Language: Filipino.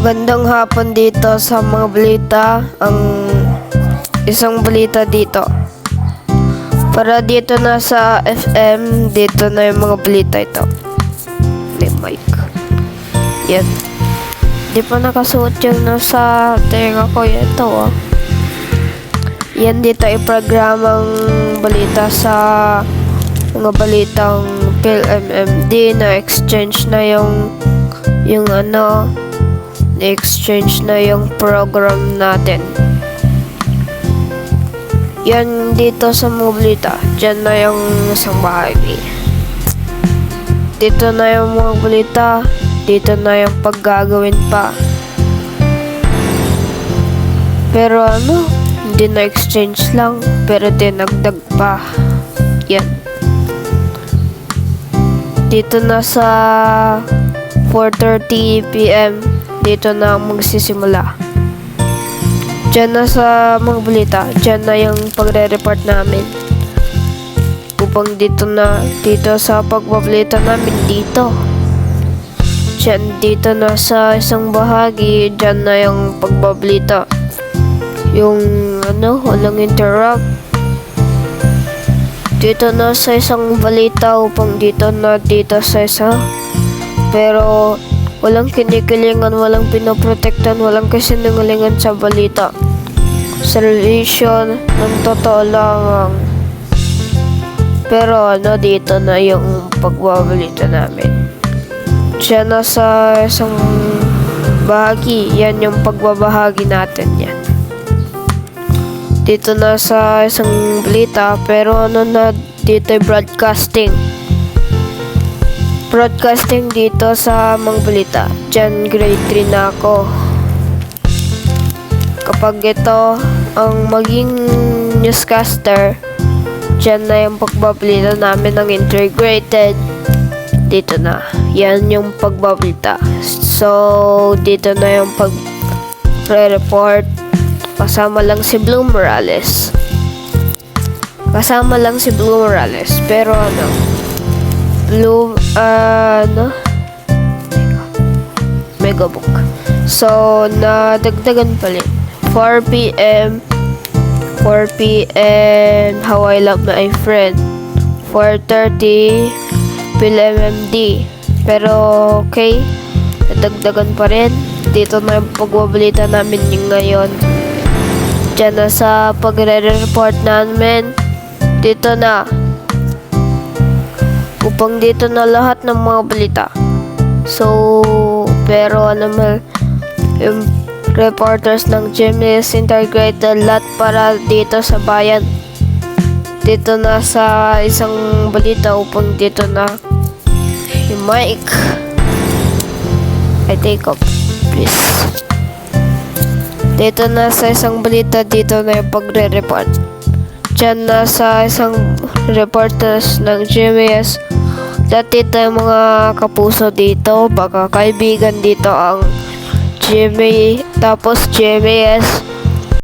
Magandang hapon dito sa mga balita. Ang isang balita dito. Para dito na sa FM, dito na yung mga balita ito. May mic. Yan. Di pa nakasuot yung nasa tenga ko. Ito oh. Yan dito ay programang balita sa mga balitang PhilMMD na exchange na yung exchange na yung program natin. Yan dito sa mga balita. Diyan na yung isang bahagi. Dito na yung mga balita. Dito na yung paggagawin pa. Pero hindi na exchange lang. Pero dinagdag pa. Yan. Dito na sa 4:30 PM. Dito na magsisimula. Diyan na sa mga balita. Diyan na yung pagre-report namin. Upang dito sa pagbabalita namin dito. Diyan dito na sa isang bahagi. Diyan na yung pagbabalita. Yung walang interrupt. Dito na sa isang balita upang dito sa isa. Pero walang kinikilingan, walang pinoprotektan, walang kasinungalingan sa balita. Servisyo ng totoo lamang. Pero dito na yung pagbabalita namin. Diyan na sa isang bahagi, yan yung pagbabahagi natin yan. Dito na sa isang balita, pero dito ay broadcasting. Broadcasting dito sa mga balita. Diyan grade 3 na ako. Kapag ito ang maging newscaster, diyan na yung pagbabalita namin ng integrated. Dito na. Yan yung pagbabalita. So, dito na yung pag-report. Kasama lang si Blue Morales. Pero Megabook. So, nadagdagan pa rin. 4 PM, How I Love My Friend. 4:30, PhilMMD. Pero, okay, nadagdagan pa rin. Dito na yung pagbabalita namin yung ngayon. Diyan na sa pagre-report namin. Dito na. Upang dito na lahat ng mga balita. So, pero yung reporters ng GMS Integrated lahat para dito sa bayan. Dito na sa isang balita upang dito na yung mic. I take off, please. Dito na sa isang balita, dito na yung pagre-report. Diyan na sa isang reporters ng GMS. Dati tayong mga kapuso dito, baka kaibigan dito ang GMA, tapos GMS,